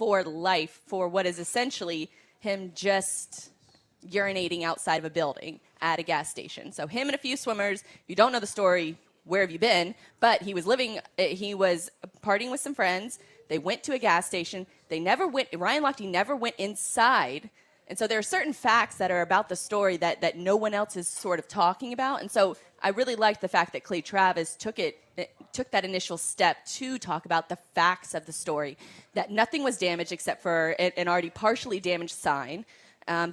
for life for what is essentially him just urinating outside of a building at a gas station. So him and a few swimmers, if you don't know the story, where have you been? But he was partying with some friends. They went to a gas station. Ryan Lochte never went inside. And so there are certain facts that are about the story that no one else is sort of talking about. And so I really liked the fact that Clay Travis took that initial step to talk about the facts of the story, that nothing was damaged except for an already partially damaged sign.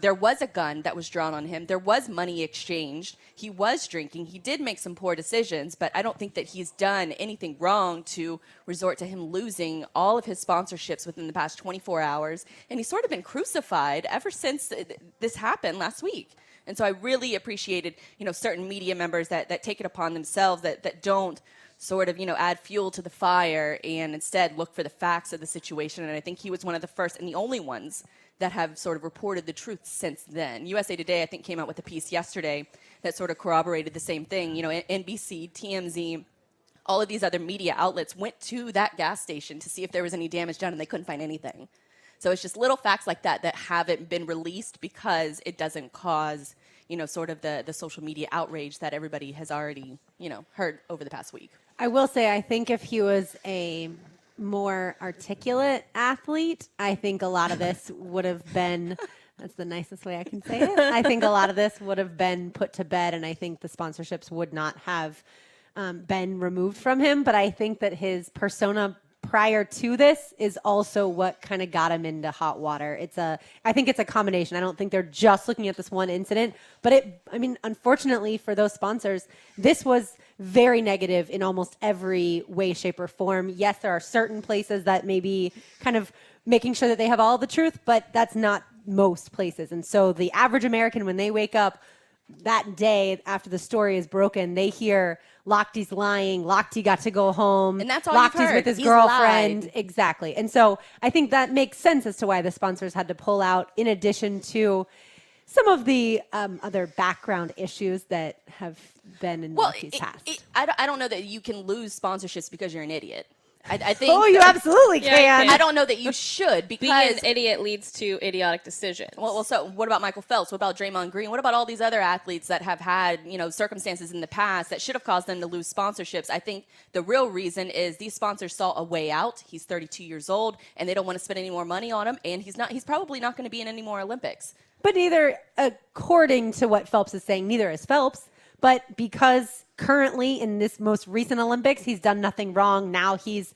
There was a gun that was drawn on him. There was money exchanged. He was drinking. He did make some poor decisions, but I don't think that he's done anything wrong to resort to him losing all of his sponsorships within the past 24 hours. And he's sort of been crucified ever since this happened last week. And so I really appreciated, certain media members that take it upon themselves, that don't sort of, add fuel to the fire and instead look for the facts of the situation. And I think he was one of the first and the only ones that have sort of reported the truth since then. USA Today, I think, came out with a piece yesterday that sort of corroborated the same thing. NBC, TMZ, all of these other media outlets went to that gas station to see if there was any damage done, and they couldn't find anything. So it's just little facts like that haven't been released because it doesn't cause, sort of the social media outrage that everybody has already, heard over the past week. I will say, I think if he was a more articulate athlete, I think a lot of this would have been, that's the nicest way I can say it, I think a lot of this would have been put to bed, and I think the sponsorships would not have been removed from him. But I think that his persona prior to this is also what kind of got him into hot water. I think it's a combination. I don't think they're just looking at this one incident, but unfortunately for those sponsors, this was very negative in almost every way, shape, or form. Yes, there are certain places that may be kind of making sure that they have all the truth, but that's not most places. And so the average American, when they wake up that day after the story is broken, they hear Lochte's lying, Lochte got to go home, and that's all Lochte's you've heard. with his He's girlfriend. lied. Exactly. And so I think that makes sense as to why the sponsors had to pull out, in addition to some of the other background issues that have been in Lochte's past. I don't know that you can lose sponsorships because you're an idiot. I think. Oh, you absolutely can. I don't know that you should, because being an idiot leads to idiotic decisions. Well, so what about Michael Phelps? What about Draymond Green? What about all these other athletes that have had, circumstances in the past that should have caused them to lose sponsorships? I think the real reason is these sponsors saw a way out. He's 32 years old, and they don't want to spend any more money on him, and he's probably not going to be in any more Olympics. But neither, according to what Phelps is saying, neither is Phelps. But because currently in this most recent Olympics, he's done nothing wrong. Now he's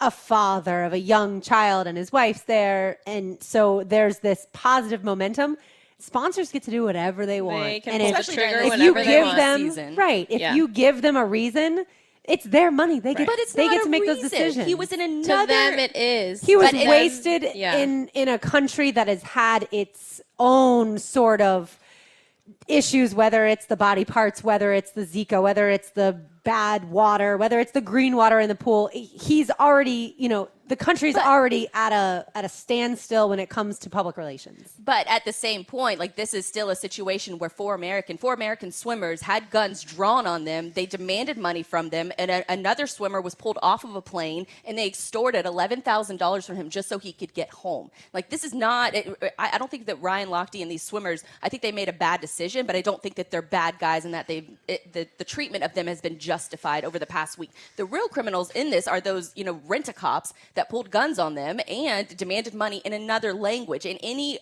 a father of a young child and his wife's there. And so there's this positive momentum. Sponsors get to do whatever they want. They can and pull the especially trigger during whenever you they give want. them, right, if you give them a reason, it's their money. They get, But it's they not get a to make reason. those decisions. He was in another. To them, it is. He was But then- wasted yeah. in a country that has had its own sort of issues, whether it's the body parts, whether it's the Zika, whether it's the bad water, whether it's the green water in the pool. He's already, the country's already at a standstill when it comes to public relations. But at the same point, this is still a situation where four American swimmers had guns drawn on them. They demanded money from them, and another swimmer was pulled off of a plane, and they extorted $11,000 from him just so he could get home. This is not. I don't think that Ryan Lochte and these swimmers. I think they made a bad decision, but I don't think that they're bad guys and that the treatment of them has been justified over the past week. The real criminals in this are those rent-a-cops that pulled guns on them and demanded money in another language. In any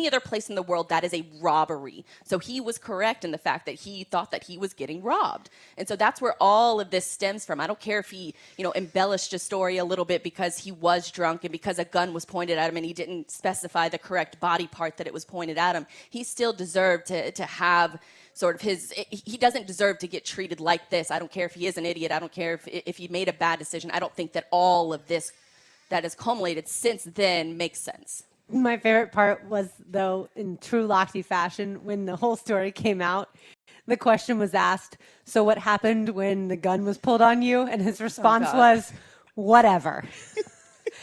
other place in the world, that is a robbery. So he was correct in the fact that he thought that he was getting robbed. And so that's where all of this stems from. I don't care if he, embellished a story a little bit because he was drunk and because a gun was pointed at him and he didn't specify the correct body part that it was pointed at him. He still deserved to have sort of he doesn't deserve to get treated like this. I don't care if he is an idiot. I don't care if he made a bad decision. I don't think that all of this that has culminated since then makes sense. My favorite part was, though, in true Lochte fashion, when the whole story came out, the question was asked, so what happened when the gun was pulled on you? And his response was, whatever.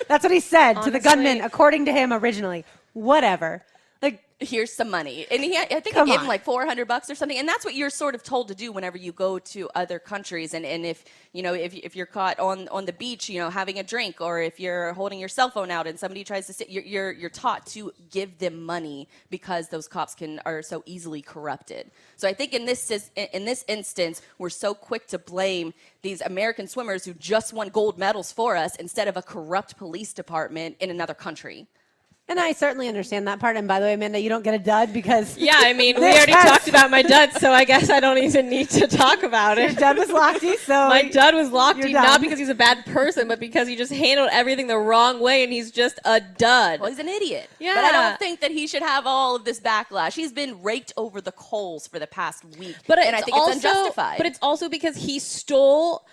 That's what he said to the gunman, according to him originally. Whatever. here's some money. And I think I Come gave on. him like $400 or something. And that's what you're sort of told to do whenever you go to other countries. And if, if you're caught on the beach, having a drink, or if you're holding your cell phone out and somebody tries to sit, you're taught to give them money because those cops are so easily corrupted. So I think in this instance, we're so quick to blame these American swimmers who just won gold medals for us instead of a corrupt police department in another country. And I certainly understand that part. And by the way, Amanda, you don't get a dud because Yeah, I mean, we already talked about my dud, so I guess I don't even need to talk about your it. dud was Lochte. So My dud was Lochte, you're not done. because he's a bad person, but because he just handled everything the wrong way, and he's just a dud. Well, he's an idiot. Yeah. But I don't think that he should have all of this backlash. He's been raked over the coals for the past week. And I think it's unjustified. But it's also because he stole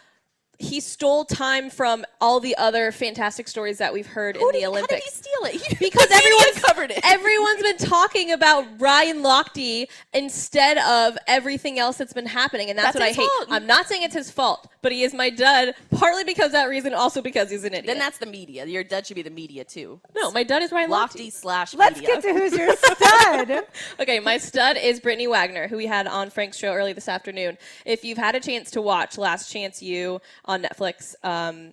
time from all the other fantastic stories that we've heard in the Olympics. How did he steal it? Because everyone covered it. Everyone's been talking about Ryan Lochte instead of everything else that's been happening, and that's what I his hate. fault. I'm not saying it's his fault, but he is my dud, partly because of that reason, also because he's an idiot. Then that's the media. Your dud should be the media, too. no, my dud is Ryan Lochte. Lochte/media. let's get to who's your stud. Okay, my stud is Brittany Wagner, who we had on Frank's show early this afternoon. If you've had a chance to watch Last Chance U on Netflix,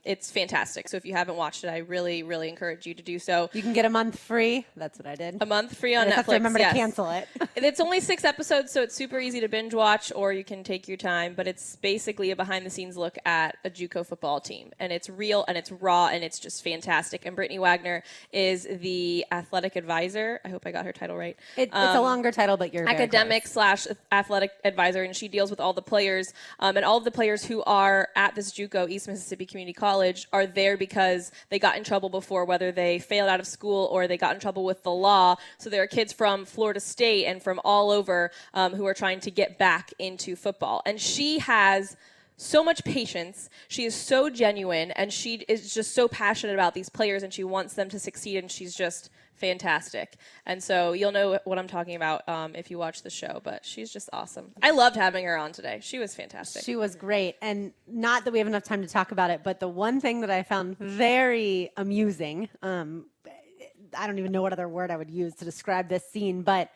it's fantastic. So if you haven't watched it, I really, really encourage you to do so. You can get a month free. That's what I did. A month free on I Netflix. just have to remember yes. to cancel it. It's only 6 episodes, so it's super easy to binge watch, or you can take your time. But it's basically a behind-the-scenes look at a JUCO football team, and it's real and it's raw and it's just fantastic. And Brittany Wagner is the athletic advisor. I hope I got her title right. It's a longer title, but you're very Academic close. / athletic advisor, and she deals with all the players. And all of the players who are at this JUCO, East Mississippi Community College, are there because they got in trouble before, whether they failed out of school or they got in trouble with the law. So there are kids from Florida State and from all over who are trying to get back into football. And she has so much patience. She is so genuine, and she is just so passionate about these players, and she wants them to succeed, and she's just fantastic. And so you'll know what I'm talking about if you watch the show, but she's just awesome. I loved having her on today. She was fantastic. She was great. And not that we have enough time to talk about it, but the one thing that I found very amusing, I don't even know what other word I would use to describe this scene, but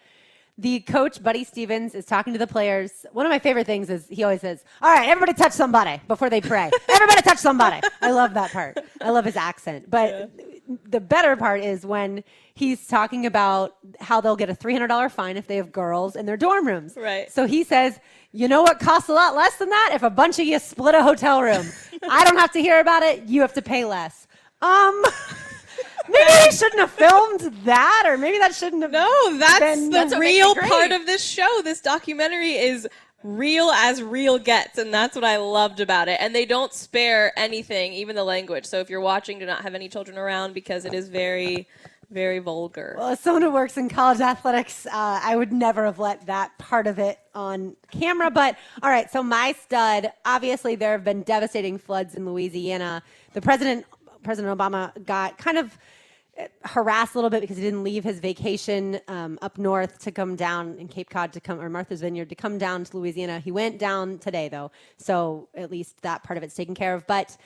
the coach, Buddy Stevens, is talking to the players. One of my favorite things is he always says, all right, everybody touch somebody before they pray. Everybody touch somebody. I love that part. I love his accent. But the better part is when he's talking about how they'll get a $300 fine if they have girls in their dorm rooms. Right. So he says, you know what costs a lot less than that? If a bunch of you split a hotel room. I don't have to hear about it. You have to pay less. Maybe they shouldn't have filmed that, or maybe that shouldn't have. No, that's been- the That's what makes real it great. part of this show. This documentary is real as real gets, and that's what I loved about it. And they don't spare anything, even the language. So if you're watching, do not have any children around because it is very, very vulgar. Well, as someone who works in college athletics, I would never have let that part of it on camera. But all right, so my stud, obviously there have been devastating floods in Louisiana. President Obama got kind of harassed a little bit because he didn't leave his vacation up north to come down in Cape Cod or Martha's Vineyard to come down to Louisiana. He went down today, though, so at least that part of it's taken care of. But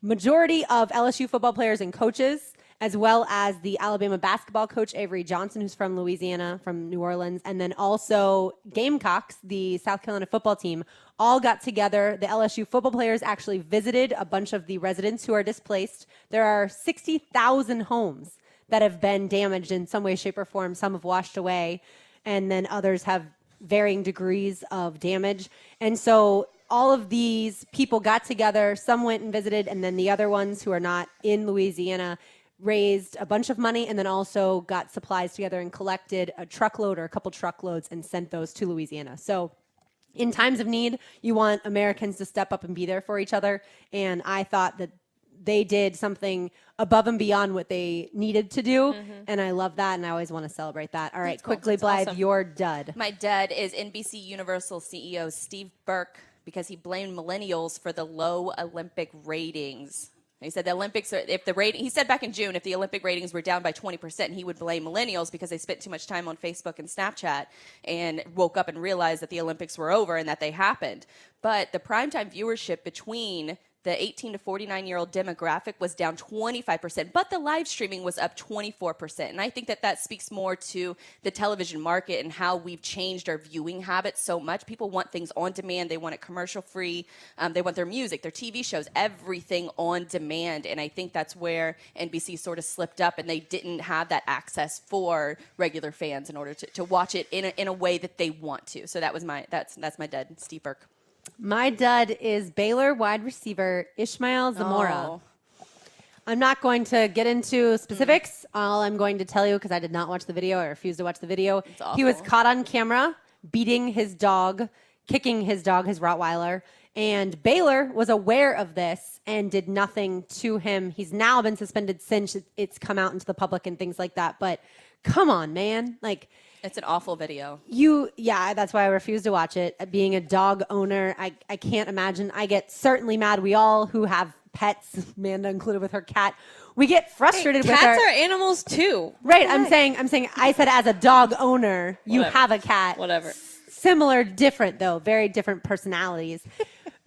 majority of LSU football players and coaches, as well as the Alabama basketball coach Avery Johnson, who's from Louisiana, from New Orleans, and then also Gamecocks, the South Carolina football team, all got together. The LSU football players actually visited a bunch of the residents who are displaced. There are 60,000 homes that have been damaged in some way, shape, or form. Some have washed away, and then others have varying degrees of damage. And so all of these people got together. Some went and visited, and then the other ones who are not in Louisiana raised a bunch of money and then also got supplies together and collected a truckload or a couple truckloads and sent those to Louisiana. So in times of need, you want Americans to step up and be there for each other. And I thought that they did something above and beyond what they needed to do. And I love that. And I always want to celebrate that. All right, That's cool. quickly, That's Blythe, awesome. your dud. My dud is NBC Universal CEO Steve Burke because he blamed millennials for the low Olympic ratings. He said the Olympics are, he said back in June, if the Olympic ratings were down by 20%, he would blame millennials because they spent too much time on Facebook and Snapchat and woke up and realized that the Olympics were over and that they happened. But the primetime viewership between the 18 to 49-year-old demographic was down 25%, but the live streaming was up 24%. And I think that speaks more to the television market and how we've changed our viewing habits so much. People want things on demand. They want it commercial-free. They want their music, their TV shows, everything on demand. And I think that's where NBC sort of slipped up, and they didn't have that access for regular fans in order to watch it in a way that they want to. So that's my dud, Steve Burke. My dud is Baylor wide receiver Ishmael Zamora. Oh. I'm not going to get into specifics. All I'm going to tell you, because I did not watch the video, I refused to watch the video. He was caught on camera beating his dog, kicking his dog, his Rottweiler, and Baylor was aware of this and did nothing to him. He's now been suspended since it's come out into the public and things like that. But come on, man. Like, it's an awful video. Yeah, that's why I refuse to watch it. Being a dog owner, I can't imagine. I get certainly mad. We all who have pets, Amanda included with her cat, we get frustrated with cats are animals too. Right. I'm saying, I said as a dog owner, you Whatever. have a cat. Whatever. Similar, different though, very different personalities.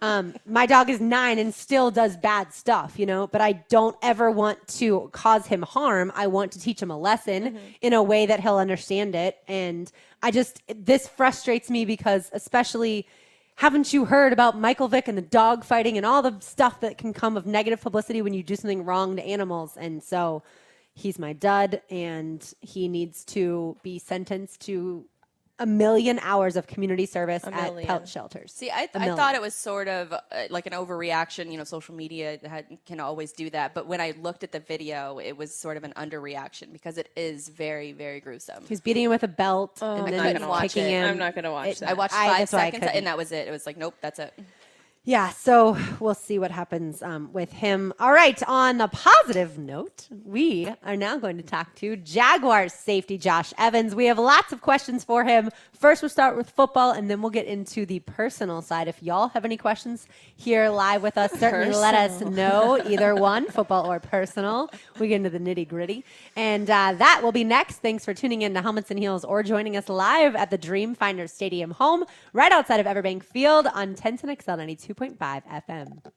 My dog is 9 and still does bad stuff, but I don't ever want to cause him harm. I want to teach him a lesson in a way that he'll understand it. And this frustrates me because especially, haven't you heard about Michael Vick and the dog fighting and all the stuff that can come of negative publicity when you do something wrong to animals? And so he's my dud, and he needs to be sentenced to 1 million hours of community service at pet shelters. See, I thought it was sort of like an overreaction. Social media can always do that. But when I looked at the video, it was sort of an underreaction because it is very, very gruesome. He's beating him with a belt and then kicking him. I'm not going to watch that. I watched 5 seconds and that was it. It was like, nope, that's it. Yeah, so we'll see what happens with him. All right, on a positive note, we are now going to talk to Jaguars safety Josh Evans. We have lots of questions for him. First, we'll start with football, and then we'll get into the personal side. If y'all have any questions here live with us, certainly let us know, either one, football or personal. We get into the nitty-gritty. And that will be next. Thanks for tuning in to Helmets and Heels or joining us live at the Dreamfinder Stadium home right outside of Everbank Field on 1010 XL 92.5 FM.